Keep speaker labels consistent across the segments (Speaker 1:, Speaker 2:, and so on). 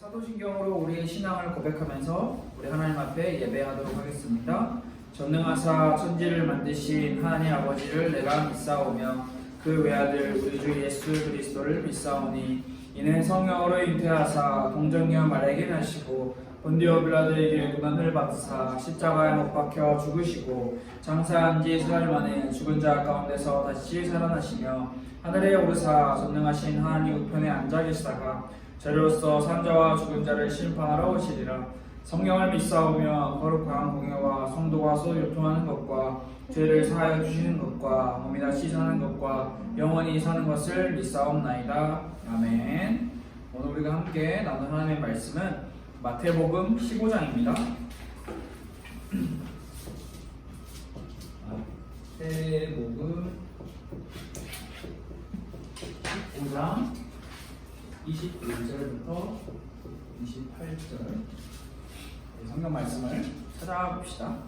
Speaker 1: 사도신경으로 우리의 신앙을 고백하면서 우리 하나님 앞에 예배하도록 하겠습니다. 전능하사 천지를 만드신 하나님 아버지를 내가 믿사오며 그 외아들 우리 주 예수 그리스도를 믿사오니 이는 성령으로 잉태하사 동정녀 마리아에게 나시고 본디오 빌라도에게 고난을 받으사 십자가에 못 박혀 죽으시고 장사한 지 3일 만에 죽은 자 가운데서 다시 살아나시며 하늘에 오르사 전능하신 하나님 우편에 앉아 계시다가 저리로서 산자와 죽은 자를 심판하러 오시리라. 성령을 믿사오며 거룩한 공예와 성도와 서로 교통하는 것과 죄를 사하여 주시는 것과 몸이 다시 사는 것과 영원히 사는 것을 믿사옵나이다. 아멘. 오늘 우리가 함께 나눈 하나님의 말씀은 마태복음 15장입니다. 마태복음 15장 21절부터 28절 성경 말씀을 찾아봅시다.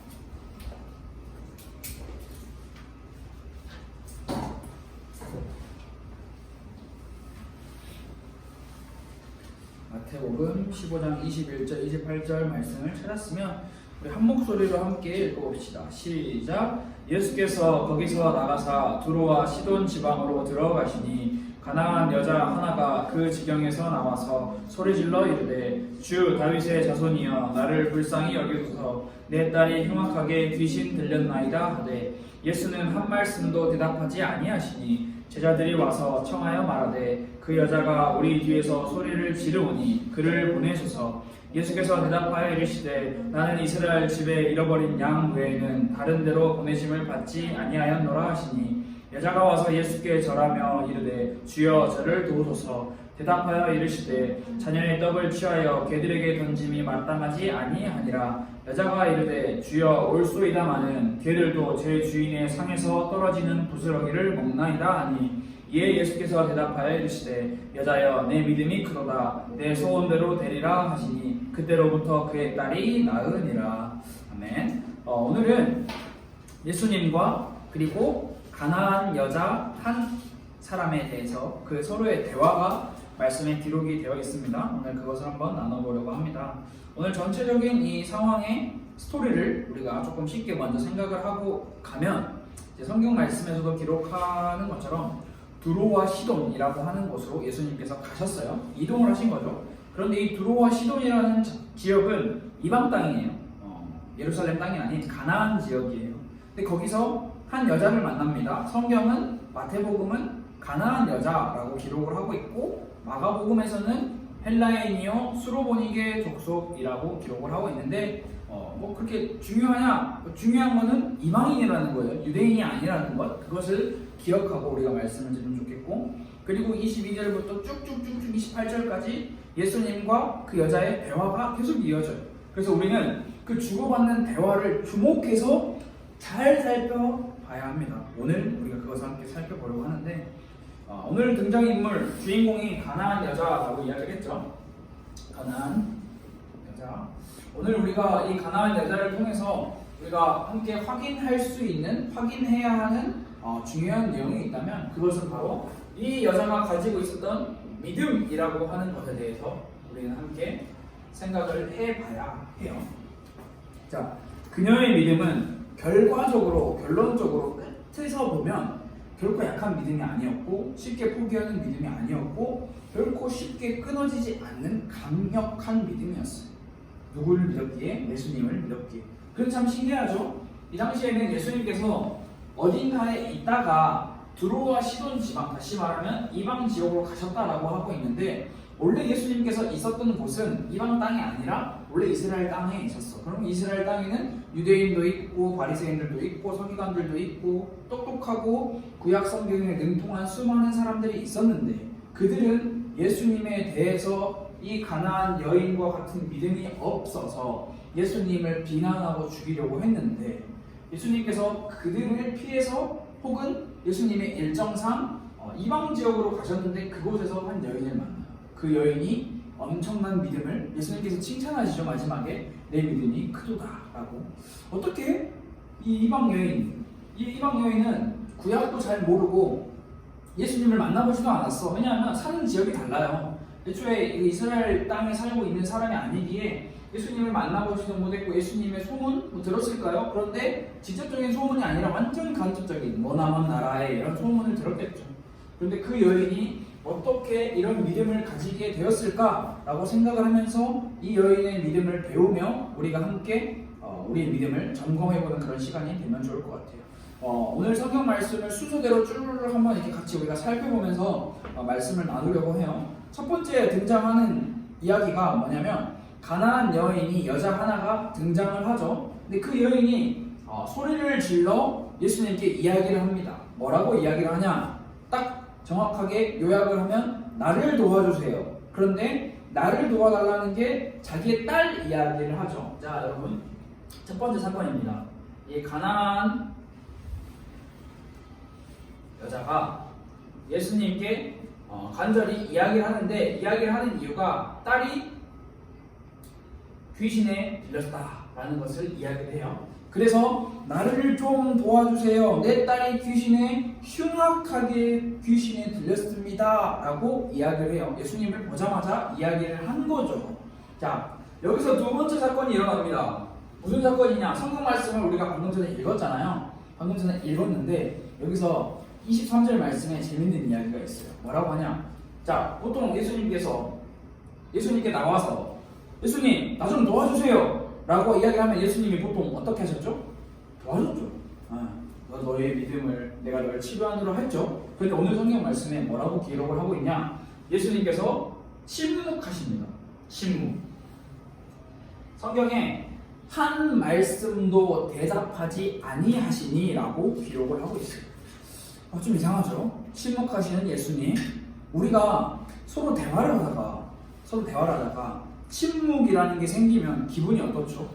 Speaker 1: 마태복음 15장 21절 28절 말씀을 찾았으면 우리 한 목소리로 함께 읽어봅시다. 시작. 예수께서 거기서 나가사 두로와 시돈 지방으로 들어가시니 가난한 여자 하나가 그 지경에서 나와서 소리질러 이르되 주 다윗의 자손이여 나를 불쌍히 여기소서 내 딸이 흉악하게 귀신 들렸나이다 하되 예수는 한 말씀도 대답하지 아니하시니 제자들이 와서 청하여 말하되 그 여자가 우리 뒤에서 소리를 지르오니 그를 보내소서. 예수께서 대답하여 이르시되 나는 이스라엘 집에 잃어버린 양 외에는 다른 데로 보내심을 받지 아니하였노라 하시니 여자가 와서 예수께 절하며 이르되 주여 저를 도우소서. 대답하여 이르시되 자녀의 떡을 취하여 개들에게 던짐이 마땅하지 아니하니라. 여자가 이르되 주여 올소이다마는 개들도 제 주인의 상에서 떨어지는 부스러기를 먹나이다 하니 이에 예수께서 대답하여 이르시되 여자여 내 믿음이 크도다 내 소원대로 되리라 하시니 그때로부터 그의 딸이 나으니라. 아멘. 오늘은 예수님과 그리고 가난한 여자 한 사람에 대해서 그 서로의 대화가 말씀에 기록이 되어 있습니다. 오늘 그것을 한번 나눠보려고 합니다. 오늘 전체적인 이 상황의 스토리를 우리가 조금 쉽게 먼저 생각을 하고 가면 이제 성경 말씀에서도 기록하는 것처럼 두로와 시돈이라고 하는 곳으로 예수님께서 가셨어요. 이동을 하신 거죠. 그런데 이 두로와 시돈이라는 지역은 이방 땅이에요. 예루살렘 땅이 아닌 가나안 지역이에요. 근데 거기서 한 여자를 만납니다. 성경은 마태복음은 가나안 여자라고 기록을 하고 있고 마가복음에서는 헬라인이요 수로보니게 족속이라고 기록을 하고 있는데 뭐 그렇게 중요하냐? 중요한 거는 이방인이라는 거예요. 유대인이 아니라는 것. 그것을 기억하고 우리가 말씀을 드리면 좋겠고, 그리고 22절부터 쭉쭉쭉쭉 28절까지 예수님과 그 여자의 대화가 계속 이어져요. 그래서 우리는 그 주고받는 대화를 주목해서 잘 살펴봐야 합니다. 오늘 우리가 그것을 함께 살펴보려고 하는데 오늘 등장인물 주인공이 가나안 여자라고 이야기를 했죠. 가나안 여자. 오늘 우리가 이 가나안 여자를 통해서 우리가 함께 확인해야 하는 중요한 내용이 있다면 그것은 바로 이 여자가 가지고 있었던 믿음이라고 하는 것에 대해서 우리는 함께 생각을 해봐야 해요. 자, 그녀의 믿음은 결론적으로 끝에서 보면 결코 약한 믿음이 아니었고 쉽게 포기하는 믿음이 아니었고 결코 쉽게 끊어지지 않는 강력한 믿음이었어요. 누구를 믿었기에? 예수님을 믿었기에. 그건 참 신기하죠? 이 당시에는 예수님께서 어딘가에 있다가 두로와 시돈 지방, 다시 말하면 이방 지역으로 가셨다라고 하고 있는데 원래 예수님께서 있었던 곳은 이방 땅이 아니라 원래 이스라엘 땅에 있었어. 그럼 이스라엘 땅에는 유대인도 있고 바리새인들도 있고 서기관들도 있고 똑똑하고 구약 성경에 능통한 수많은 사람들이 있었는데 그들은 예수님에 대해서 이 가나안 여인과 같은 믿음이 없어서 예수님을 비난하고 죽이려고 했는데 예수님께서 그들을 피해서 혹은 예수님의 일정상 이방 지역으로 가셨는데 그곳에서 한 여인을 만나요. 그 여인이 엄청난 믿음을 예수님께서 칭찬하시죠. 마지막에 내 믿음이 크도다라고. 어떻게 이 이방 여인은 구약도 잘 모르고 예수님을 만나보지도 않았어. 왜냐하면 사는 지역이 달라요. 애초에 이스라엘 땅에 살고 있는 사람이 아니기에 예수님을 만나보지도 못했고 예수님의 소문 뭐 들었을까요? 그런데 직접적인 소문이 아니라 완전 간접적인 머나먼 나라의 이런 소문을 들었겠죠. 그런데 그 여인이 어떻게 이런 믿음을 가지게 되었을까라고 생각을 하면서 이 여인의 믿음을 배우며 우리가 함께 우리의 믿음을 점검해보는 그런 시간이 되면 좋을 것 같아요. 오늘 성경 말씀을 순서대로 쭈르르 한번 이렇게 같이 우리가 살펴보면서 말씀을 나누려고 해요. 첫 번째 등장하는 이야기가 뭐냐면 가나안 여인이 여자 하나가 등장을 하죠. 근데 그 여인이 소리를 질러 예수님께 이야기를 합니다. 뭐라고 이야기를 하냐? 딱 정확하게 요약을 하면 나를 도와주세요. 그런데 나를 도와달라는 게 자기의 딸 이야기를 하죠. 자, 여러분, 첫 번째 사건입니다. 이 가나안 여자가 예수님께 간절히 이야기를 하는데 이야기를 하는 이유가 딸이 귀신에 들렸다라는 것을 이야기를 해요. 그래서 나를 좀 도와주세요. 내 딸이 흉악하게 귀신에 들렸습니다. 라고 이야기를 해요. 예수님을 보자마자 이야기를 한 거죠. 자, 여기서 두 번째 사건이 일어납니다. 무슨 사건이냐? 성경 말씀을 우리가 방금 전에 읽었잖아요. 방금 전에 읽었는데 여기서 23절 말씀에 재밌는 이야기가 있어요. 뭐라고 하냐? 자, 보통 예수님께 나와서 예수님, 나 좀 도와주세요. 라고 이야기하면 예수님이 보통 어떻게 하셨죠? 도와줬죠. 너의 믿음을 내가 너를 치료하느라 했죠. 그런데 오늘 성경 말씀에 뭐라고 기록을 하고 있냐? 예수님께서 침묵하십니다. 침묵. 성경에 한 말씀도 대답하지 아니하시니 라고 기록을 하고 있어요. 좀 이상하죠? 침묵하시는 예수님. 우리가 서로 대화를 하다가 침묵이라는 게 생기면 기분이 어떻죠?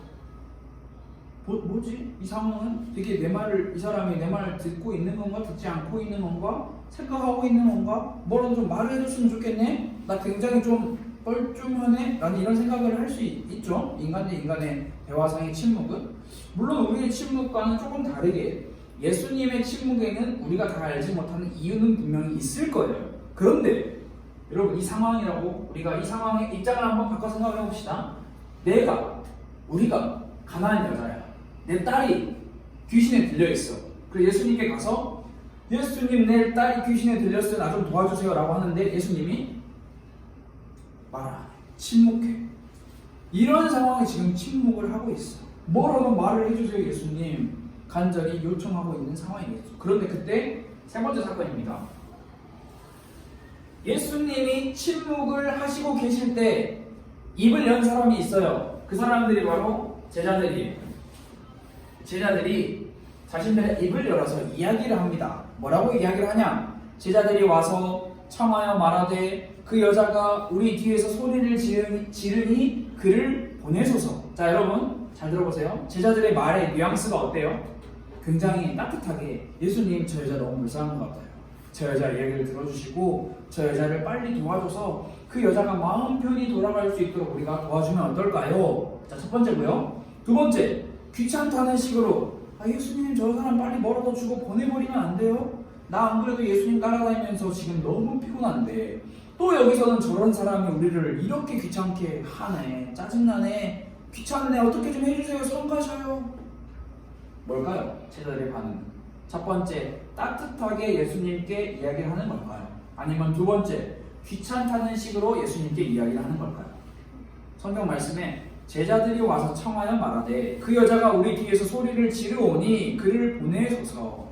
Speaker 1: 뭐지? 이 상황은 되게 이 사람이 내 말을 듣고 있는 건가? 듣지 않고 있는 건가? 생각하고 있는 건가? 뭐라도 좀 말을 해줬으면 좋겠네? 나 굉장히 좀 뻘쭘하네? 라는 이런 생각을 할 수 있죠? 인간의 대화상의 침묵은. 물론 우리의 침묵과는 조금 다르게 예수님의 침묵에는 우리가 다 알지 못하는 이유는 분명히 있을 거예요. 그런데 여러분, 이 상황이라고 우리가 이 상황의 입장을 한번 바꿔 생각해 봅시다. 우리가 가난한 여자야. 내 딸이 귀신에 들려있어. 그래서 예수님께 가서 예수님, 내 딸이 귀신에 들렸어요. 나 좀 도와주세요. 라고 하는데 예수님이 말 안 해. 침묵해. 이런 상황에 지금 침묵을 하고 있어. 뭐라도 말을 해주세요. 예수님. 간절히 요청하고 있는 상황이겠죠. 그런데 그때 세 번째 사건입니다. 예수님이 침묵을 하시고 계실 때 입을 연 사람이 있어요. 그 사람들이 바로 제자들이에요. 제자들이 자신들의 입을 열어서 이야기를 합니다. 뭐라고 이야기를 하냐? 제자들이 와서 청하여 말하되 그 여자가 우리 뒤에서 소리를 지르니 그를 보내소서. 자, 여러분 잘 들어보세요. 제자들의 말의 뉘앙스가 어때요? 굉장히 따뜻하게 예수님, 저 여자 너무 불쌍한 것 같아요. 저 여자 이야기를 들어주시고 저 여자를 빨리 도와줘서 그 여자가 마음 편히 돌아갈 수 있도록 우리가 도와주면 어떨까요? 자, 첫 번째고요. 두 번째, 귀찮다는 식으로 예수님, 저 사람 빨리 뭐라도 주고 보내버리면 안 돼요? 나 안 그래도 예수님 따라다니면서 지금 너무 피곤한데 또 여기서는 저런 사람이 우리를 이렇게 귀찮게 하네. 짜증나네. 귀찮네. 어떻게 좀 해주세요. 성 가셔요. 뭘까요? 제자들의 반응. 첫 번째, 따뜻하게 예수님께 이야기를 하는 걸까요? 아니면 두 번째, 귀찮다는 식으로 예수님께 이야기를 하는 걸까요? 성경 말씀에 제자들이 와서 청하여 말하되 그 여자가 우리 뒤에서 소리를 지르오니 그를 보내소서.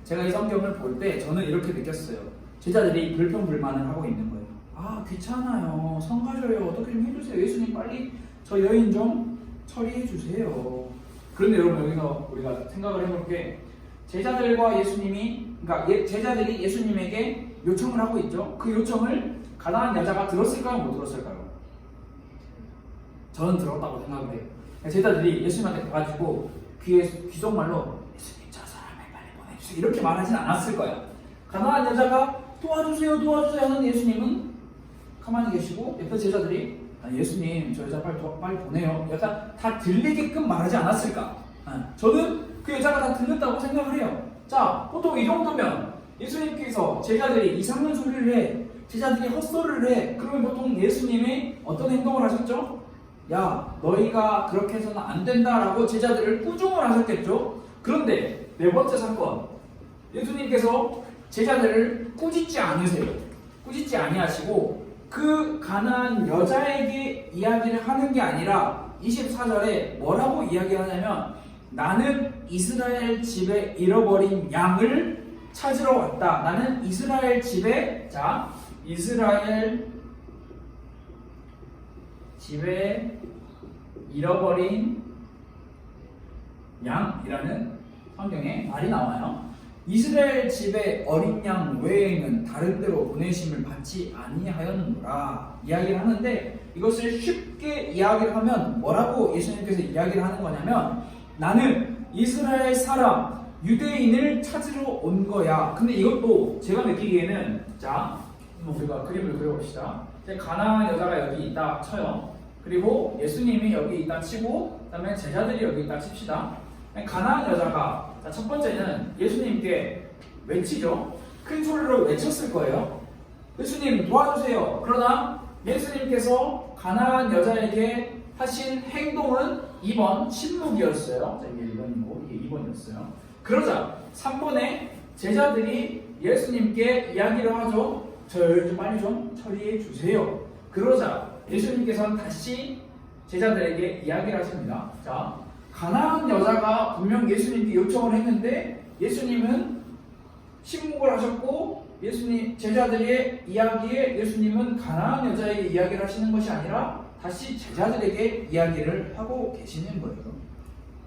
Speaker 1: 제가 이 성경을 볼 때 저는 이렇게 느꼈어요. 제자들이 불평불만을 하고 있는 거예요. 귀찮아요. 성 가셔요. 어떻게 좀 해주세요. 예수님, 빨리 저 여인 좀 처리해 주세요. 그런데 여러분, 여기서 우리가 생각을 해볼 게 제자들과 예수님이, 그러니까 제자들이 예수님에게 요청을 하고 있죠. 그 요청을 가난한 여자가 들었을까요? 못 들었을까요? 저는 들었다고 생각을 해요. 제자들이 예수님한테 가가지고 귀속말로 예수님, 저 사람을 빨리 보내주세요. 이렇게 말하진 않았을 거야. 가난한 여자가 도와주세요 하는 예수님은 가만히 계시고 옆에 제자들이 예수님, 저 여자 빨리 보내요. 약간 다 들리게끔 말하지 않았을까? 저는 그 여자가 다 들렸다고 생각을 해요. 자, 보통 이 정도면 예수님께서 제자들이 이상한 소리를 해, 제자들이 헛소리를 해. 그러면 보통 예수님이 어떤 행동을 하셨죠? 야, 너희가 그렇게 해서는 안 된다라고 제자들을 꾸중을 하셨겠죠? 그런데 네 번째 사건, 예수님께서 제자들을 꾸짖지 않으세요. 꾸짖지 아니하시고 그 가난한 여자에게 이야기를 하는 게 아니라 24절에 뭐라고 이야기하냐면 나는 이스라엘 집에 잃어버린 양을 찾으러 왔다. 나는 이스라엘 집에 이스라엘 집에 잃어버린 양이라는 성경에 말이 나와요. 이스라엘 집에 어린 양 외에는 다른 데로 보내심을 받지 아니하였노라 이야기를 하는데 이것을 쉽게 이야기를 하면 뭐라고 예수님께서 이야기를 하는 거냐면 나는 이스라엘 사람 유대인을 찾으러 온 거야. 근데 이것도 제가 느끼기에는 우리가 그림을 그려봅시다. 가나안 여자가 여기 있다 쳐요. 그리고 예수님이 여기 있다 치고 그다음에 제자들이 여기 있다 칩시다. 가나안 여자가 첫 번째는 예수님께 외치죠. 큰 소리로 외쳤을 거예요. 예수님 도와주세요. 그러나 예수님께서 가나안 여자에게 하신 행동은 2번 침묵이었어요. 이게 1번이고 이게 2번이었어요. 그러자 3번에 제자들이 예수님께 이야기를 하죠. 저를 좀 빨리 좀 처리해 주세요. 그러자 예수님께서는 다시 제자들에게 이야기를 하십니다. 가나안 여자가 분명 예수님께 요청을 했는데 예수님은 침묵을 하셨고 제자들의 이야기에 예수님은 가나안 여자에게 이야기를 하시는 것이 아니라 다시 제자들에게 이야기를 하고 계시는 거예요.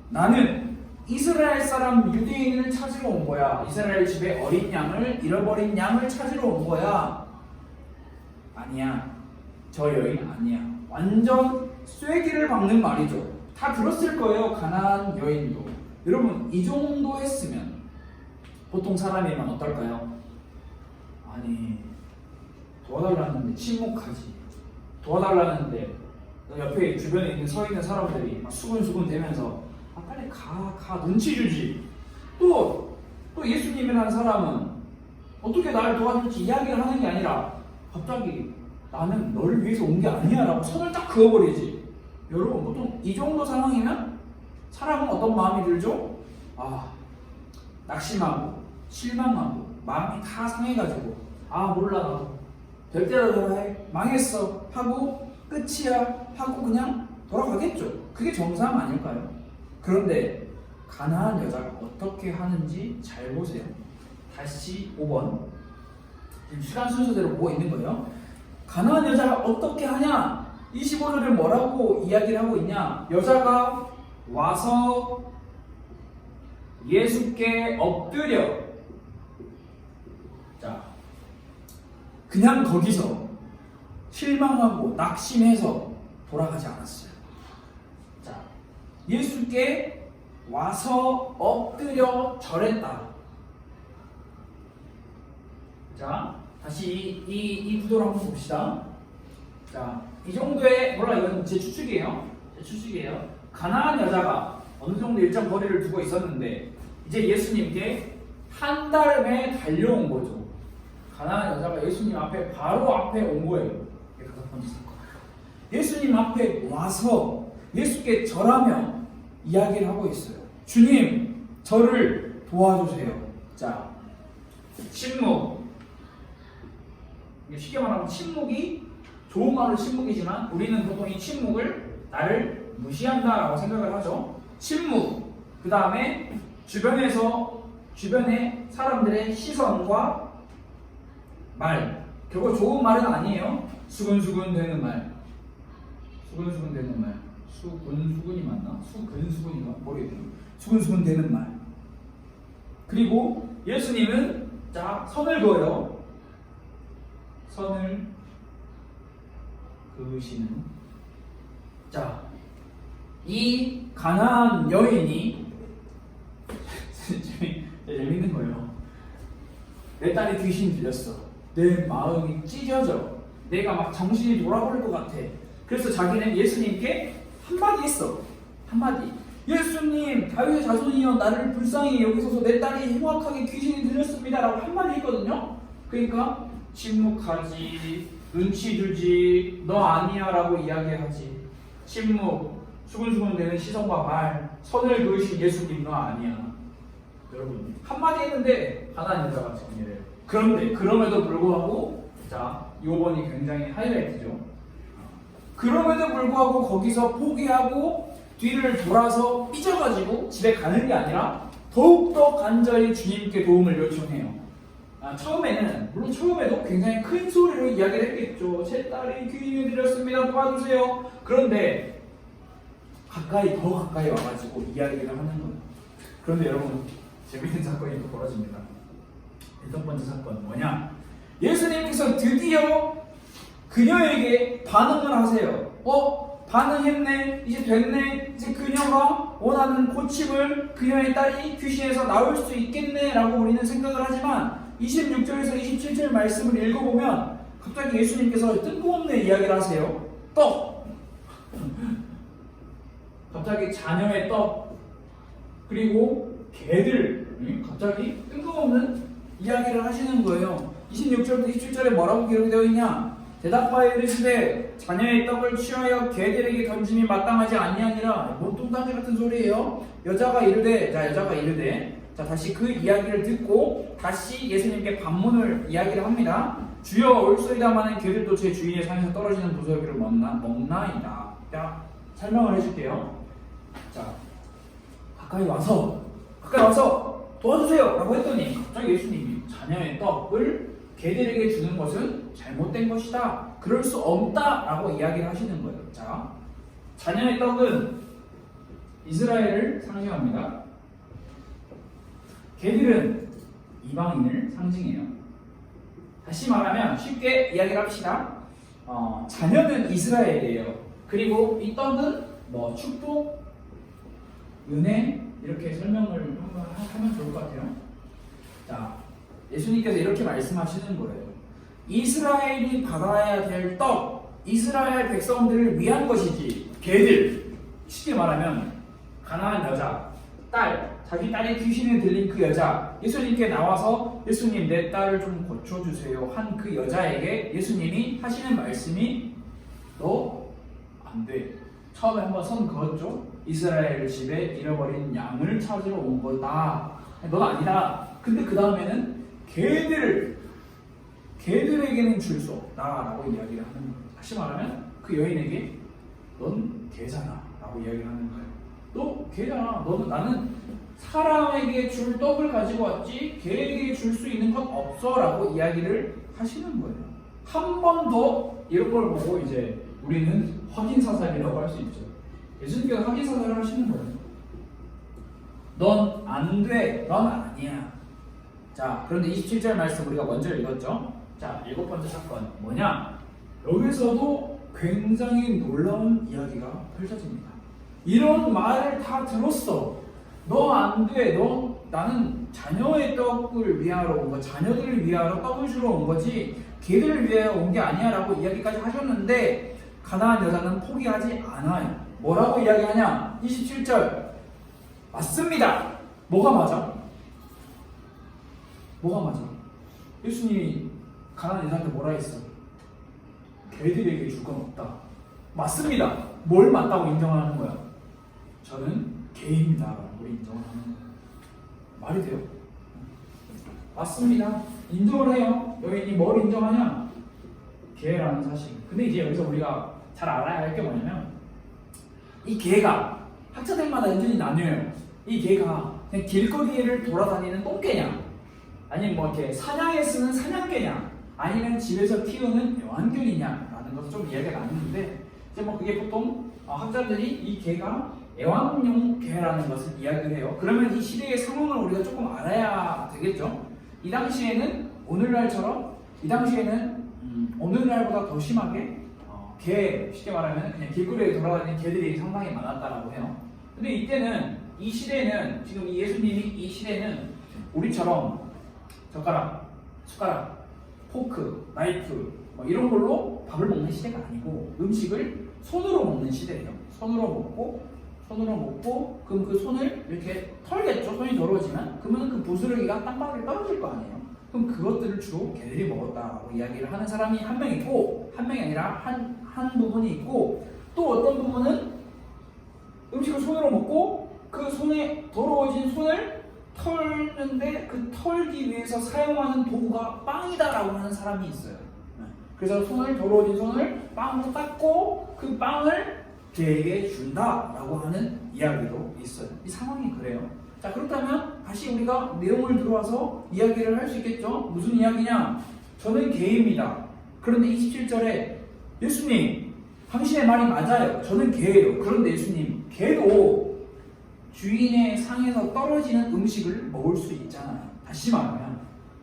Speaker 1: 나는 이스라엘 사람 유대인을 찾으러 온 거야. 이스라엘 집에 어린 양을 잃어버린 양을 찾으러 온 거야. 아니야. 저 여인 아니야. 완전 쐐기를 박는 말이죠. 다 들었을 거예요. 가나안 여인도. 여러분 이 정도 했으면 보통 사람이면 어떨까요? 아니 도와달라는데 침묵하지. 도와달라는데 옆에 주변에 있는 서 있는 사람들이 막 수근수근 대면서 빨리 가 눈치 주지. 또 예수님이라는 사람은 어떻게 나를 도와줄지 이야기를 하는 게 아니라 갑자기 나는 너를 위해서 온 게 아니야 라고 손을 딱 그어버리지. 여러분 보통 이 정도 상황이면 사람은 어떤 마음이 들죠? 낙심하고 실망하고 마음이 다 상해가지고 몰라 나도 될 대로 되라 해 망했어 하고 끝이야 하고 그냥 돌아가겠죠. 그게 정상 아닐까요? 그런데 가나안 여자가 어떻게 하는지 잘 보세요. 다시 5번 지금 시간 순서대로 보고 있는 거예요. 가나안 여자가 어떻게 하냐? 25절에 뭐라고 이야기를 하고 있냐? 여자가 와서 예수께 엎드려 그냥 거기서 실망하고 낙심해서 돌아가지 않았어요. 예수께 와서 엎드려 절했다. 다시 이 구도를 한번 봅시다. 이 정도의 이건 제 추측이에요. 가나안 여자가 어느 정도 일정 거리를 두고 있었는데 이제 예수님께 한 달에 달려온 거죠. 가나안 여자가 예수님 앞에 바로 앞에 온 거예요. 이게 5번째 사건. 예수님 앞에 와서 예수께 절하며 이야기를 하고 있어요. 주님, 저를 도와주세요. 침묵. 쉽게 말하면 침묵이 좋은 말로 침묵이지만 우리는 보통 이 침묵을 나를 무시한다라고 생각을 하죠. 침묵. 그 다음에 주변의 사람들의 시선과 말. 결국 좋은 말은 아니에요. 수근수근 되는 말. 수근수근이 맞나? 수근수근인가? 모르겠네요. 수근수근 되는 말. 그리고 예수님은 선을 그어요. 선을 그으시는. 이 가나안 여인이 재밌는 거예요. 내 딸이 귀신 들렸어. 내 마음이 찢어져. 내가 막 정신이 돌아버릴 것 같아. 그래서 자기는 예수님께 한마디 했어. 한마디. 예수님 다윗의 자손이여 나를 불쌍히 여기소서 내 딸이 흉악하게 귀신이 들렸습니다 라고 한마디 했거든요. 그러니까 침묵하지, 눈치 주지, 너 아니야 라고 이야기하지. 침묵, 수근수근 되는 시선과 말, 선을 그으신 예수님 너 아니야. 여러분 한마디 했는데 가난한 여자가 정리를. 그런데 그럼에도 불구하고 자 요번이 굉장히 하이라이트죠. 그럼에도 불구하고 거기서 포기하고 뒤를 돌아서 삐져가지고 집에 가는 게 아니라 더욱더 간절히 주님께 도움을 요청해요. 처음에는 물론 처음에도 굉장히 큰 소리로 이야기를 했겠죠. 제 딸이 귀인이 들렸습니다. 도와주세요. 그런데 더 가까이 와가지고 이야기를 하는 거예요. 그런데 여러분 재밌는 사건이 또 벌어집니다. 7번째 사건 뭐냐? 예수님께서 드디어 그녀에게 반응을 하세요. 반응했네, 이제 됐네, 이제 그녀가 원하는 고침을 그녀의 딸이 귀신에서 나올 수 있겠네 라고 우리는 생각을 하지만 26절에서 27절 말씀을 읽어보면 갑자기 예수님께서 뜬금없는 이야기를 하세요. 떡! 갑자기 자녀의 떡 그리고 개들 갑자기 뜬금없는 이야기를 하시는 거예요. 26절부터 27절에 뭐라고 기록이 되어 있냐? 대답하여 이르시되 자녀의 떡을 취하여 개들에게 던짐이 마땅하지 아니하니라. 뭔 뚱딴지 같은 소리예요. 여자가 이르되 다시 그 이야기를 듣고 다시 예수님께 반문을 이야기를 합니다. 주여 올소이다마는 개들도 제 주인의 상에서 떨어지는 부스러기를 먹나이다. 자, 설명을 해줄게요. 자, 가까이 와서 도와주세요 라고 했더니 갑자기 예수님이 자녀의 떡을 개들에게 주는 것은 잘못된 것이다. 그럴 수 없다 라고 이야기를 하시는 거예요. 자, 자녀의 떡은 이스라엘을 상징합니다. 개들은 이방인을 상징해요. 다시 말하면 쉽게 이야기를 합시다. 자녀는 이스라엘이에요. 그리고 이 떡은 축복, 은혜 이렇게 설명을 한번 하면 좋을 것 같아요. 자, 예수님께서 이렇게 말씀하시는 거예요. 이스라엘이 받아야 될 떡, 이스라엘 백성들을 위한 것이지 개들, 쉽게 말하면 가난한 여자, 자기 딸이 귀신에 들린 그 여자, 예수님께 나와서 예수님 내 딸을 좀 고쳐주세요 한 그 여자에게 예수님이 하시는 말씀이 너 안 돼. 처음에 한번 선 그었죠. 이스라엘 집에 잃어버린 양을 찾으러 온 거다. 넌 아니다. 근데 그 다음에는 개들에게는 줄 수 없다라고 이야기를 하는 거예요. 다시 말하면 그 여인에게 넌 개잖아 라고 이야기를 하는 거예요. 너 개잖아. 나는 사람에게 줄 떡을 가지고 왔지 개에게 줄 수 있는 건 없어 라고 이야기를 하시는 거예요. 한 번 더 이런 걸 보고 이제 우리는 확인사살이라고 할 수 있죠. 예수님께서 확인사살을 하시는 거예요. 넌 안 돼. 넌 아니야. 자, 그런데 27절 말씀 우리가 먼저 읽었죠? 자, 7번째 사건 뭐냐? 여기서도 굉장히 놀라운 이야기가 펼쳐집니다. 이런 말을 다 들었어. 너 안 돼. 나는 자녀의 떡을 위하러 온 거, 자녀들을 위하러 떡을 주러 온 거지 개들을 위하여 온 게 아니야 라고 이야기까지 하셨는데 가나안 여자는 포기하지 않아요. 뭐라고 이야기하냐? 27절 맞습니다. 뭐가 맞아? 예수님이 가나안 여자한테 뭐라 했어? 개들에게 줄 건 없다. 맞습니다. 뭘 맞다고 인정하는 거야? 저는 개입니다 라고 인정하는 거야. 말이 돼요? 맞습니다. 인정을 해요. 여인이 뭘 인정하냐? 개라는 사실. 근데 이제 여기서 우리가 잘 알아야 할 게 뭐냐면 이 개가 학자들마다 의견이 나뉘어요. 이 개가 그냥 길거리를 돌아다니는 똥개냐, 아니면 이렇게 사냥에 쓰는 사냥개냐, 아니면 집에서 키우는 애완견이냐라는 것을 좀 이야기가 나누는데 이제 그게 보통 학자들이 이 개가 애완용 개라는 것을 이야기를 해요. 그러면 이 시대의 상황을 우리가 조금 알아야 되겠죠. 이 당시에는 오늘날보다 더 심하게 개, 쉽게 말하면 그냥 길거리에 돌아다니는 개들이 상당히 많았다라고 해요. 근데 이때는 이 시대는 지금 예수님이 이 시대는 우리처럼 젓가락, 숟가락, 포크, 나이프 이런 걸로 밥을 먹는 시대가 아니고 음식을 손으로 먹는 시대예요. 손으로 먹고 손으로 먹고 그럼 그 손을 이렇게 털겠죠. 손이 더러워지면 그러면 그 부스러기가 땅바닥에 떨어질 거 아니에요. 그럼 그것들을 주로 개들이 먹었다라고 이야기를 하는 사람이 한 명 있고, 한 명이 아니라 한 부분이 있고, 또 어떤 부분은 음식을 손으로 먹고 그 손에 더러워진 손을 털는데 그 털기 위해서 사용하는 도구가 빵이다라고 하는 사람이 있어요. 그래서 더러워진 손을 빵으로 닦고 그 빵을 개에게 준다라고 하는 이야기도 있어요. 이 상황이 그래요. 자, 그렇다면 다시 우리가 내용을 들어와서 이야기를 할 수 있겠죠? 무슨 이야기냐? 저는 개입니다. 그런데 27절에 예수님, 당신의 말이 맞아요. 저는 개예요. 그런데 예수님, 개도 주인의 상에서 떨어지는 음식을 먹을 수 있잖아요. 다시 말하면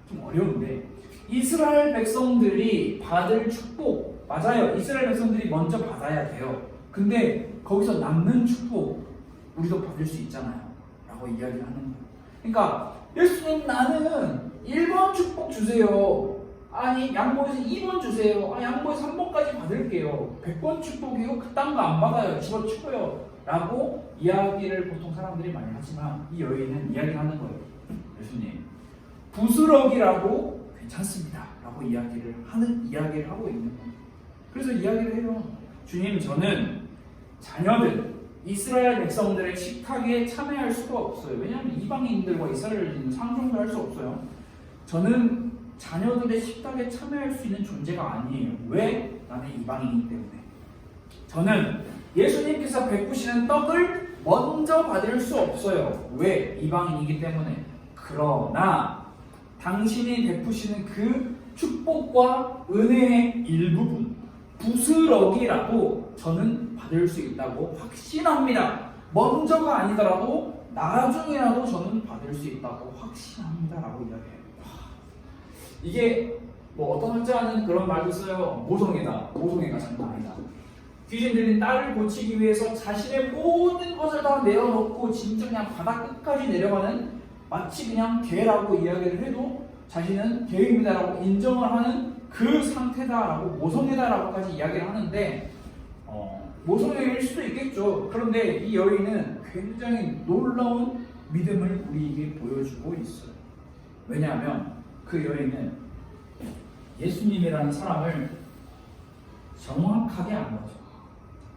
Speaker 1: 좀 어려운데 이스라엘 백성들이 받을 축복, 맞아요. 이스라엘 백성들이 먼저 받아야 돼요. 근데 거기서 남는 축복 우리도 받을 수 있잖아요 라고 이야기를 하는 거예요. 그러니까 예수님, 나는 1번 축복 주세요. 아니, 양보해서 2번 주세요. 양보해서 3번까지 받을게요. 100번 축복이요? 그딴 거 안 받아요. 집어치워요 라고 이야기를 보통 사람들이 많이 하지만 이 여인은 이야기를 하는 거예요. 예수님, 부스러기라도 괜찮습니다 라고 이야기를 하고 있는 거예요. 그래서 이야기를 해요. 주님, 저는 자녀들, 이스라엘 백성들의 식탁에 참여할 수가 없어요. 왜냐하면 이방인들과 이스라엘인은 상종도 할 수 없어요. 저는 자녀들의 식탁에 참여할 수 있는 존재가 아니에요. 왜? 나는 이방인이기 때문에. 저는 예수님께서 베푸시는 떡을 먼저 받을 수 없어요. 왜? 이방인이기 때문에. 그러나 당신이 베푸시는 그 축복과 은혜의 일부분, 부스러기라도 저는 받을 수 있다고 확신합니다. 먼저가 아니더라도 나중이라도 저는 받을 수 있다고 확신합니다 라고 이야기해요. 이게 뭐 어떤 학자는 그런 말도 써요. 모성애가 장난 아니다. 귀신 들린 딸을 고치기 위해서 자신의 모든 것을 다 내어놓고 진짜 그냥 바닥 끝까지 내려가는, 마치 그냥 개라고 이야기를 해도 자신은 개입니다라고 인정을 하는 그 상태다라고, 모성애다라고까지 이야기를 하는데 모성애일 수도 있겠죠. 그런데 이 여인은 굉장히 놀라운 믿음을 우리에게 보여주고 있어요. 왜냐하면 그 여인은 예수님이라는 사람을 정확하게 안 거죠.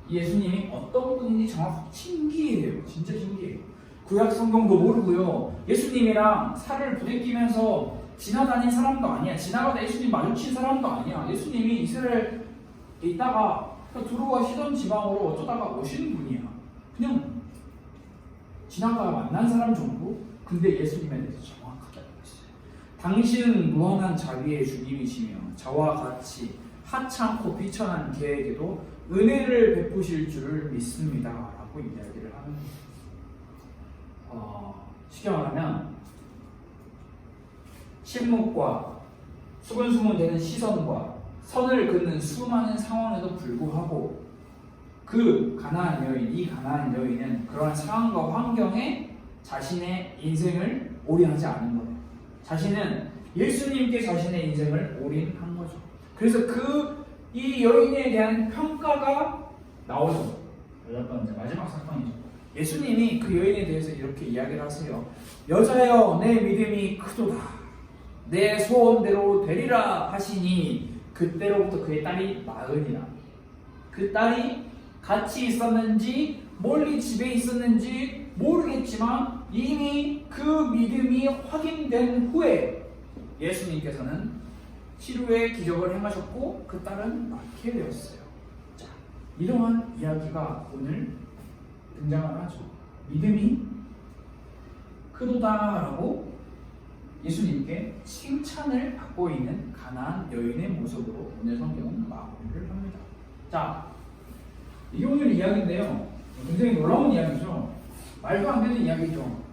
Speaker 1: 예수님이 어떤 분인지 정확히 신기해요. 진짜 신기해요. 구약 성경도 모르고요. 예수님이랑 살을 부대끼면서 지나다닌 사람도 아니야. 지나가다 예수님 마주친 사람도 아니야. 예수님이 이스라엘에 있다가 두로와 시돈 지방으로 어쩌다가 오시는 분이야. 그냥 지나가 만난 사람 정도? 근데 예수님에 대해서 정확하게 알고 있어요. 당신은 무한한 자비의 주님이시며 저와 같이 하찮고 비천한 개에게도 은혜를 베푸실 줄을 믿습니다 라고 이야기를 하는 거예요. 쉽게 말하면 침묵과 수근수근되는 시선과 선을 긋는 수많은 상황에도 불구하고 이 가나안 여인은 그러한 상황과 환경에 자신의 인생을 올인하지 않은 거예요. 자신은 예수님께 자신의 인생을 올인한 거죠. 그래서 이 여인에 대한 평가가 나오죠. 이제 마지막 사건이죠. 예수님이 그 여인에 대해서 이렇게 이야기를 하세요. 여자여, 내 믿음이 크도다. 내 소원대로 되리라 하시니 그때로부터 그의 딸이 나으니라. 그 딸이 같이 있었는지 멀리 집에 있었는지 모르겠지만 이미 그 믿음이 확인된 후에 예수님께서는 치료의 기적을 행하셨고 그 딸은 낳게 되었어요. 자, 이러한 이야기가 오늘 등장을 하죠. 믿음이 크도다라고 예수님께 칭찬을 받고 있는 가나안 여인의 모습으로 오늘 성경은 마무리를 합니다. 자, 이게 오늘 이야기인데요. 굉장히 놀라운 이야기죠. 말도 안 되는 이야기죠.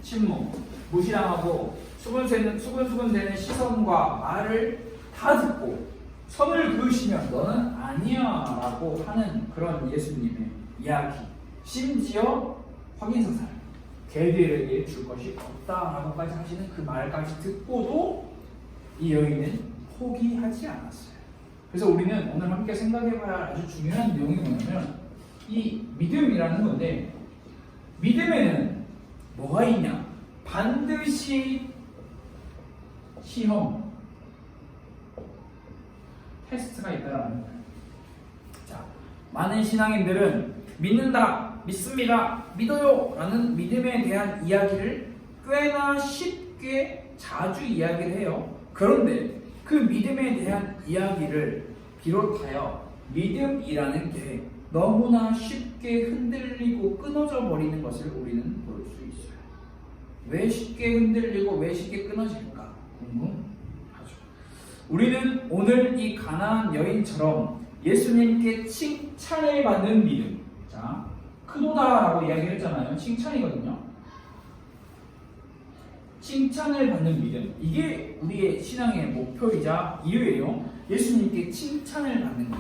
Speaker 1: 침묵, 무시당하고 수근수근되는 시선과 말을 다 듣고 선을 그으시면 너는 아니야 라고 하는 그런 예수님의 이야기, 심지어 확인사살, 개들에게 줄 것이 없다라고까지 하시는 그 말까지 듣고도 이 여인은 포기하지 않았어요. 그래서 우리는 오늘 함께 생각해봐야 할 아주 중요한 내용이 뭐냐면 이 믿음이라는 건데, 믿음에는 뭐가 있냐? 반드시 시험, 테스트가 있다라는 거예요. 자, 많은 신앙인들은 믿는다, 믿습니다, 믿어요 라는 믿음에 대한 이야기를 꽤나 쉽게 자주 이야기를 해요. 그런데 그 믿음에 대한 이야기를 비롯하여 믿음이라는 게 너무나 쉽게 흔들리고 끊어져 버리는 것을 우리는 볼 수 있어요. 왜 쉽게 흔들리고 왜 쉽게 끊어질까 궁금하죠. 우리는 오늘 이 가나안 여인처럼 예수님께 칭찬을 받는 믿음, 자, 크도다라고 이야기를 했잖아요. 칭찬이거든요. 칭찬을 받는 믿음, 이게 우리의 신앙의 목표이자 이유예요. 예수님께 칭찬을 받는 것.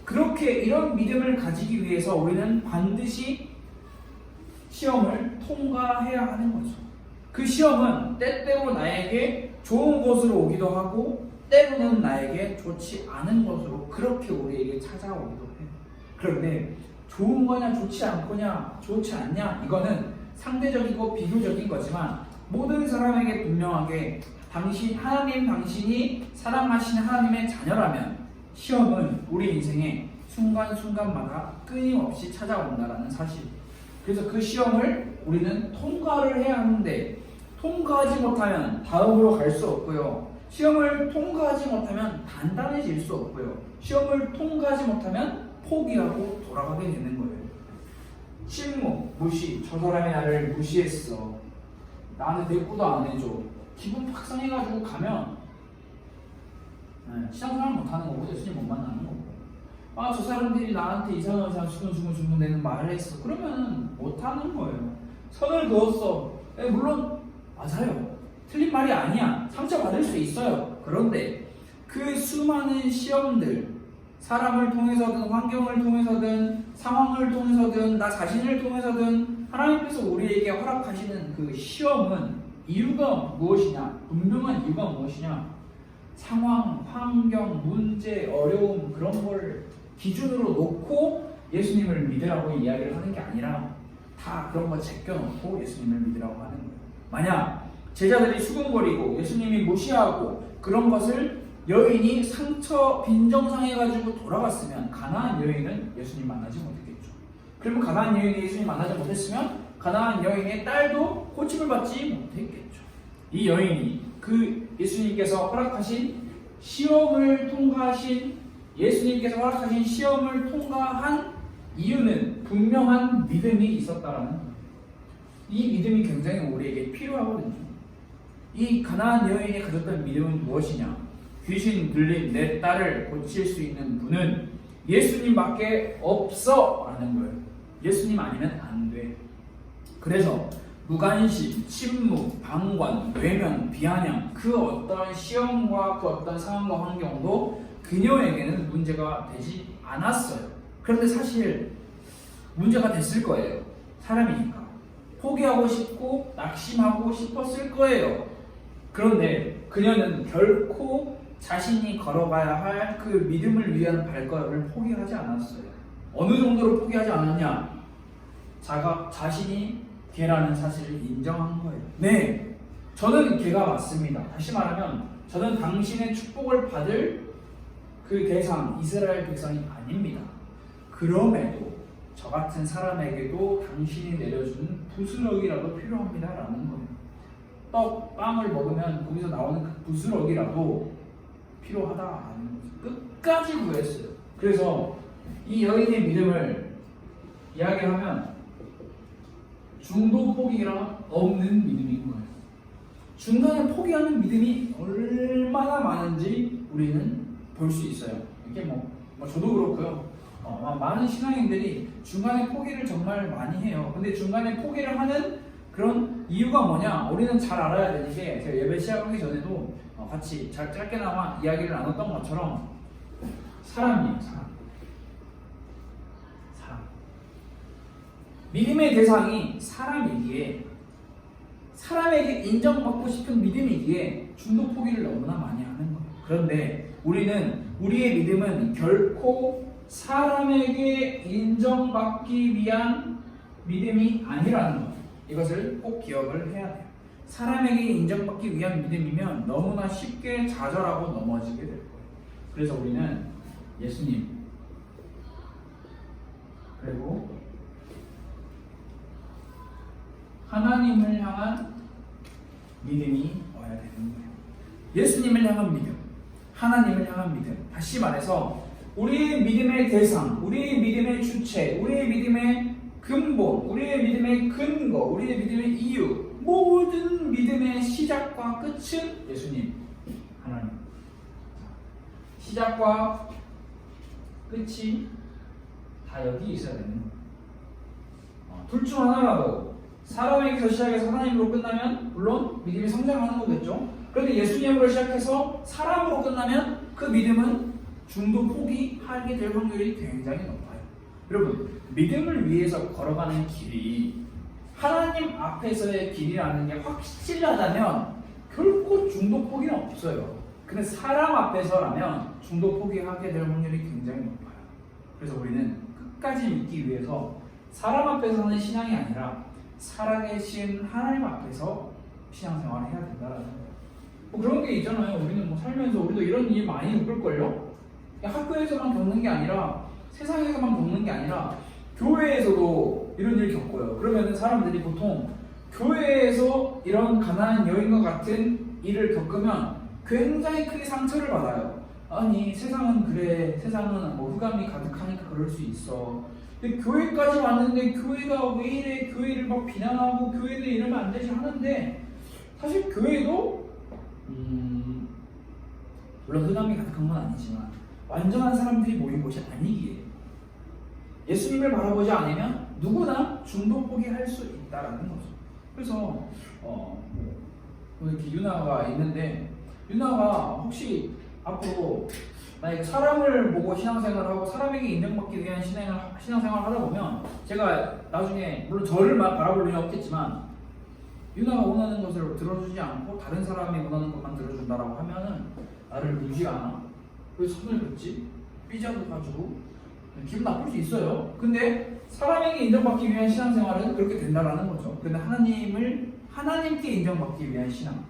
Speaker 1: 그렇게 이런 믿음을 가지기 위해서 우리는 반드시 시험을 통과해야 하는 거죠. 그 시험은 때때로 나에게 좋은 것으로 오기도 하고 때로는 나에게 좋지 않은 것으로 그렇게 우리에게 찾아오기도 해요. 그런데 좋은 거냐 좋지 않거냐 좋지 않냐 이거는 상대적이고 비교적인 거지만 모든 사람에게 분명하게 당신이 사랑하시는 하나님의 자녀라면 시험은 우리 인생의 순간순간마다 끊임없이 찾아온다라는 사실. 그래서 그 시험을 우리는 통과를 해야 하는데 통과하지 못하면 다음으로 갈 수 없고요. 시험을 통과하지 못하면 단단해질 수 없고요. 시험을 통과하지 못하면 포기하고 돌아가게 되는 거예요. 침묵, 무시. 저 사람이 나를 무시했어. 나는 대꾸도 안 해줘. 기분 팍 상해가지고 가면 신앙생활 못하는 거고 예수님 못 만나는 거고. 아, 저 사람들이 나한테 이상한 수근수근 내는 말을 했어. 그러면 못하는 거예요. 선을 그었어. 물론 맞아요. 틀린 말이 아니야. 상처받을 수 있어요. 그런데 그 수많은 시험들, 사람을 통해서든 환경을 통해서든 상황을 통해서든 나 자신을 통해서든 하나님께서 우리에게 허락하시는 그 시험은 이유가 무엇이냐? 분명한 이유가 무엇이냐? 상황, 환경, 문제, 어려움 그런 걸 기준으로 놓고 예수님을 믿으라고 이야기를 하는 게 아니라 다 그런 거 제껴놓고 예수님을 믿으라고 하는 거예요. 만약 제자들이 수근거리고 예수님이 무시하고 그런 것을 여인이 상처 빈정상해가지고 돌아갔으면 가나안 여인은 예수님 만나지 못했겠죠. 그러면 가나안 여인이 예수님 만나지 못했으면 가나안 여인의 딸도 고침을 받지 못했겠죠. 이 여인이 그 예수님께서 허락하신 시험을 통과하신 예수님께서 허락하신 시험을 통과한 이유는 분명한 믿음이 있었다라는 거예요. 이 믿음이 굉장히 우리에게 필요하거든요. 이 가나안 여인이 가졌던 믿음은 무엇이냐? 귀신 들린 내 딸을 고칠 수 있는 분은 예수님밖에 없어 라는 거예요. 예수님 아니면 안 돼. 그래서 무관심, 침묵, 방관, 외면, 비아냥 그 어떤 시험과 그 어떤 상황과 환경도 그녀에게는 문제가 되지 않았어요. 그런데 사실 문제가 됐을 거예요. 사람이니까. 포기하고 싶고 낙심하고 싶었을 거예요. 그런데 그녀는 결코 자신이 걸어가야 할 그 믿음을 위한 발걸음을 포기하지 않았어요. 어느 정도로 포기하지 않았냐? 자신이 개라는 사실을 인정한 거예요. 네, 저는 개가 맞습니다. 다시 말하면 저는 당신의 축복을 받을 그 대상, 이스라엘 백성이 아닙니다. 그럼에도 저 같은 사람에게도 당신이 내려준 부스러기라도 필요합니다라는 거예요. 떡, 빵을 먹으면 거기서 나오는 그 부스러기라도 필요하다라는 거죠. 끝까지 구했어요. 그래서 이 여인의 믿음을 이야기하면 중도 포기가 없는 믿음인 거예요. 중간에 포기하는 믿음이 얼마나 많은지 우리는 볼 수 있어요. 이게 저도 그렇고요. 많은 신앙인들이 중간에 포기를 정말 많이 해요. 근데 중간에 포기를 하는 그런 이유가 뭐냐? 우리는 잘 알아야 되는 게 제가 예배 시작하기 전에도 같이 짧게나마 이야기를 나눴던 것처럼 사람이에요. 사람. 믿음의 대상이 사람이기에 사람에게 인정받고 싶은 믿음이기에 중도 포기를 너무나 많이 하는 거예요. 그런데 우리의 믿음은 결코 사람에게 인정받기 위한 믿음이 아니라는 것. 이것을 꼭 기억을 해야 돼요. 사람에게 인정받기 위한 믿음이면 너무나 쉽게 좌절하고 넘어지게 될 거예요. 그래서 우리는 예수님 그리고 하나님을 향한 믿음이 와야 되는 거예요. 예수님을 향한 믿음, 하나님을 향한 믿음. 다시 말해서 우리의 믿음의 대상, 우리의 믿음의 주체, 우리의 믿음의 근본, 우리의 믿음의 근거, 우리의 믿음의 이유, 모든 믿음의 시작과 끝은 예수님, 하나님. 시작과 끝이 다 여기 있어야 되는 거예요. 둘 중 하나라도 사람에게서 시작해서 하나님으로 끝나면 물론 믿음이 성장하는 거겠죠. 그런데 예수님으로 시작해서 사람으로 끝나면 그 믿음은 중도 포기하게 될 확률이 굉장히 높아요. 여러분, 믿음을 위해서 걸어가는 길이 하나님 앞에서의 길이라는 게 확실하다면 결코 중도 포기는 없어요. 근데 사람 앞에서라면 중도 포기하게 될 확률이 굉장히 높아요. 그래서 우리는 끝까지 믿기 위해서 사람 앞에서는 신앙이 아니라 살아계신 하나님 앞에서 신앙생활을 해야 된다는 거예요. 뭐 그런 게 있잖아요. 우리는 뭐 살면서 우리도 이런 일 많이 겪을걸요? 학교에서만 겪는 게 아니라 세상에서만 겪는 게 아니라 교회에서도 이런 일 겪어요. 그러면 사람들이 보통 교회에서 이런 가난한 여인과 같은 일을 겪으면 굉장히 크게 상처를 받아요. 아니 세상은 그래, 세상은 뭐 흑암이 가득하니까 그럴 수 있어. 근데 교회까지 왔는데 교회가 왜 이래, 교회를 막 비난하고 교회는 이러면 안 되지 하는데 사실 교회도 물론 흑암이 가득한 건 아니지만 완전한 사람들이 모인 곳이 아니기에 예수님을 바라보지 않으면 누구나 중도 포기할 수 있다라는 거죠. 그래서 오늘 이렇게 유나가 있는데 유나가 혹시 앞으로 만약에 사람을 보고 신앙생활을 하고 사람에게 인정받기 위한 신앙생활을 하다 보면 제가 나중에 물론 저를 바라볼 일은 없겠지만 유나가 원하는 것을 들어주지 않고 다른 사람이 원하는 것만 들어준다라고 하면은 나를 무시하나? 왜 손을 긋지? 삐져가지고 기분 나쁠 수 있어요. 근데 사람에게 인정받기 위한 신앙생활은 그렇게 된다라는 거죠. 근데 하나님께 인정받기 위한 신앙.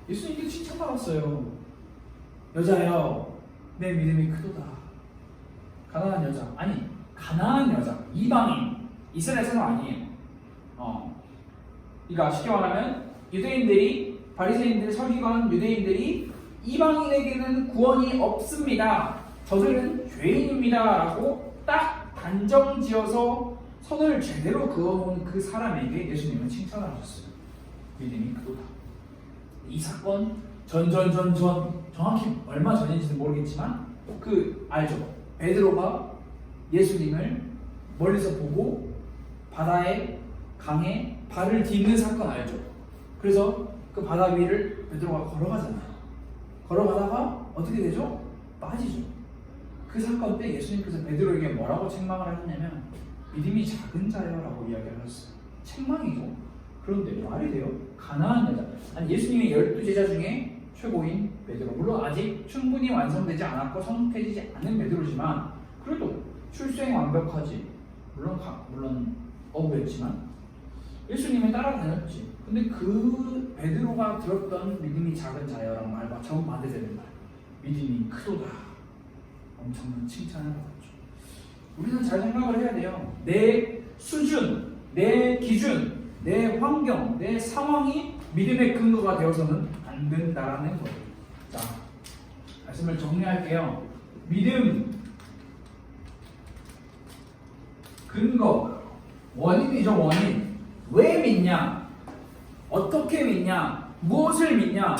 Speaker 1: 예수님께 칭찬받았어요. 여자여, 내 믿음이 크도다. 가난한 여자, 아니 가난한 여자, 이방인, 이스라엘 사람 아니에요. 그러니까 쉽게 말하면 유대인들이 바리새인들, 서기관, 유대인들이 이방인에게는 구원이 없습니다. 저들은 죄인입니다라고 딱 단정지어서 선을 제대로 그어놓은 그 사람에게 예수님은 칭찬을 하셨어요. 믿음이 크도다. 이 사건 정확히 얼마 전인지는 모르겠지만 알죠? 베드로가 예수님을 멀리서 보고 바다에 강에 발을 딛는 사건 알죠? 그래서 그 바다 위를 베드로가 걸어가잖아요. 걸어가다가 어떻게 되죠? 빠지죠. 그 사건 때 예수님께서 베드로에게 뭐라고 책망을 하셨냐면 믿음이 작은 자여라고 이야기를 하셨어요. 책망이죠. 그런데 말이 돼요? 가난한 여자. 아니 예수님의 12제자 중에 최고인 베드로. 물론 아직 충분히 완성되지 않았고 성숙해지지 않은 베드로지만 그래도 출생 완벽하지. 물론 어부였지만 예수님을 따라다녔지. 근데 그 베드로가 들었던 믿음이 작은 자여라는 말과 정반대되는 말. 믿음이 크도다. 엄청난 칭찬을 받았죠. 우리는 잘 생각을 해야 돼요. 내 수준, 내 기준, 내 환경, 내 상황이 믿음의 근거가 되어서는 안 된다라는 거예요. 자, 말씀을 정리할게요. 믿음, 근거, 원인이죠. 원인. 왜 믿냐? 어떻게 믿냐? 무엇을 믿냐?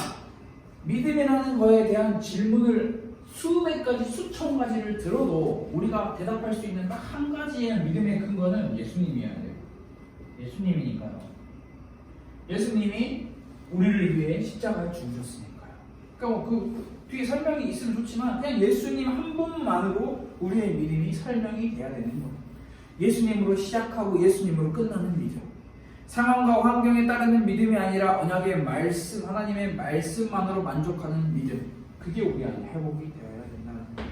Speaker 1: 믿음이라는 거에 대한 질문을 수백 가지, 수천 가지를 들어도 우리가 대답할 수 있는 딱 한 가지의 믿음의 근거는 예수님이어야 돼요. 예수님이니까요. 예수님이 우리를 위해 십자가에 죽으셨으니까요. 그러니까 그 뒤에 설명이 있으면 좋지만 그냥 예수님 한 분만으로 우리의 믿음이 설명이 돼야 되는 거예요. 예수님으로 시작하고 예수님으로 끝나는 믿음. 상황과 환경에 따르는 믿음이 아니라 언약의 말씀, 하나님의 말씀만으로 만족하는 믿음. 그게 우리 안에 회복이 되어야 된다는 거예요.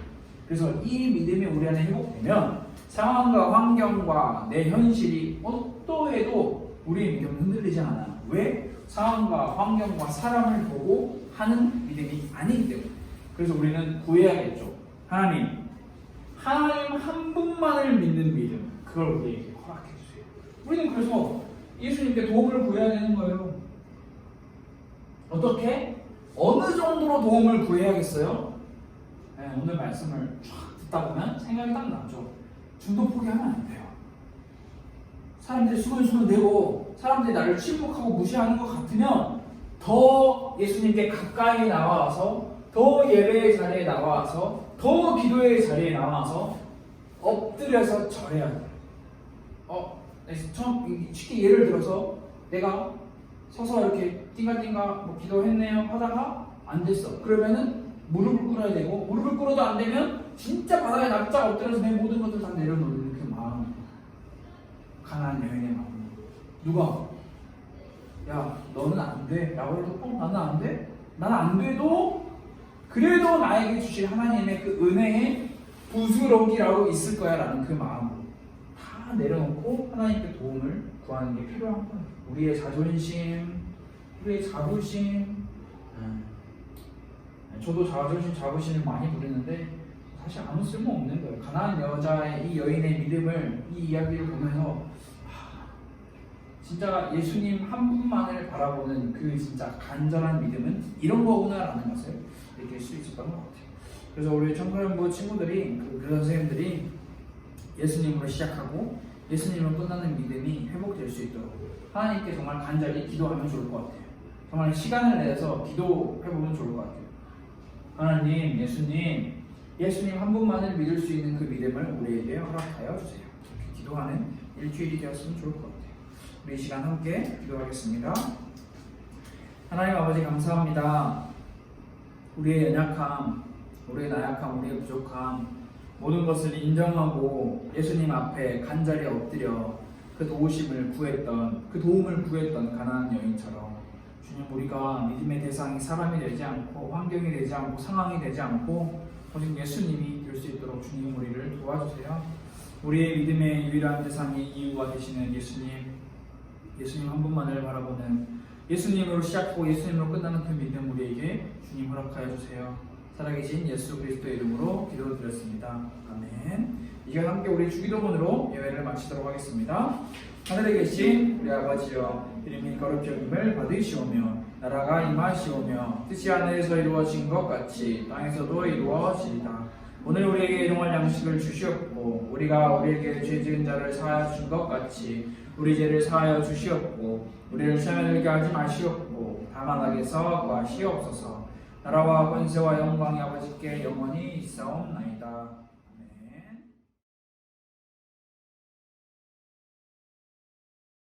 Speaker 1: 그래서 이 믿음이 우리 안에 회복되면 상황과 환경과 내 현실이 어떠해도 우리의 믿음은 흔들리지 않아. 왜? 상황과 환경과 사람을 보고 하는 믿음이 아니기 때문에. 그래서 우리는 구해야겠죠. 하나님 한 분만을 믿는 믿음, 그걸 우리에게 허락해 주세요. 우리는 그래서 예수님께 도움을 구해야 되는 거예요. 어떻게? 어느 정도로 도움을 구해야겠어요? 네, 오늘 말씀을 쫙 듣다 보면 생각이 딱 나죠. 중도 포기하면 안 돼요. 사람들이 수근수근대고 사람들이 나를 침묵하고 무시하는 것 같으면 더 예수님께 가까이 나와서, 더 예배의 자리에 나와서, 더 기도의 자리에 나와서 엎드려서 절해야 돼요. 쉽게 예를 들어서 내가 서서 이렇게 띵가띵가 뭐 기도했네요 하다가 안 됐어. 그러면은 무릎을 꿇어야 되고, 무릎을 꿇어도 안 되면 진짜 바닥에 납작 엎드려서 내 모든 것들 다 내려놓는 그 마음, 가난한 여인의 마음. 누가 야 너는 안 돼 라고 해도 나는 안 돼? 나는 안 돼도 그래도 나에게 주실 하나님의 그 은혜의 부스러기라고 있을 거야 라는 그 마음으로 다 내려놓고 하나님께 도움을 구하는 게 필요한 거예요. 우리의 자존심, 우리의 자부심. 저도 자부심을 많이 부리는데 사실 아무 쓸모 없는 거예요. 가난한 여자의 이 여인의 믿음을, 이 이야기를 보면서 진짜 예수님 한 분만을 바라보는 그 진짜 간절한 믿음은 이런 거구나라는 것을 느낄 수 있었던 것 같아요. 그래서 우리 청소년부 친구들이, 그 선생님들이 예수님으로 시작하고 예수님으로 끝나는 믿음이 회복될 수 있도록 하나님께 정말 간절히 기도하면 좋을 것 같아요. 정말 시간을 내서 기도해보면 좋을 것 같아요. 하나님, 예수님 한 분만을 믿을 수 있는 그 믿음을 우리에게 허락하여 주세요. 이렇게 기도하는 일주일이 되었으면 좋을 것 같아요. 우리 이 시간 함께 기도하겠습니다. 하나님 아버지 감사합니다. 우리의 연약함, 우리의 나약함, 우리의 부족함, 모든 것을 인정하고 예수님 앞에 간절히 엎드려 그 도우심을 구했던, 그 도움을 구했던 가난한 여인처럼 주님, 우리가 믿음의 대상이 사람이 되지 않고 환경이 되지 않고 상황이 되지 않고 오직 예수님이 될 수 있도록 주님 우리를 도와주세요. 우리의 믿음의 유일한 대상이 이유가 되시는 예수님 한 분만을 바라보는, 예수님으로 시작하고 예수님으로 끝나는 그 믿음 우리에게 주님 허락하여 주세요. 살아계신 예수 그리스도의 이름으로 기도드렸습니다. 아멘. 이제 함께 우리 주기도문으로 예배를 마치도록 하겠습니다. 하늘에 계신 우리 아버지여, 이름이 거룩히 여김을 받으시오며 나라가 임하시오며 뜻이 하늘에서 이루어진 것 같이 땅에서도 이루어지리다. 오늘 우리에게 일용할 양식을 주시옵고 우리가 우리에게 죄 지은 자를 사하여 준 것 같이 우리 죄를 사하여 주시옵고 우리를 시험에 들게 하지 마시옵고 다만 악에서 구하시옵소서. 나라와 권세와 영광이 아버지께 영원히 있사옵나이다.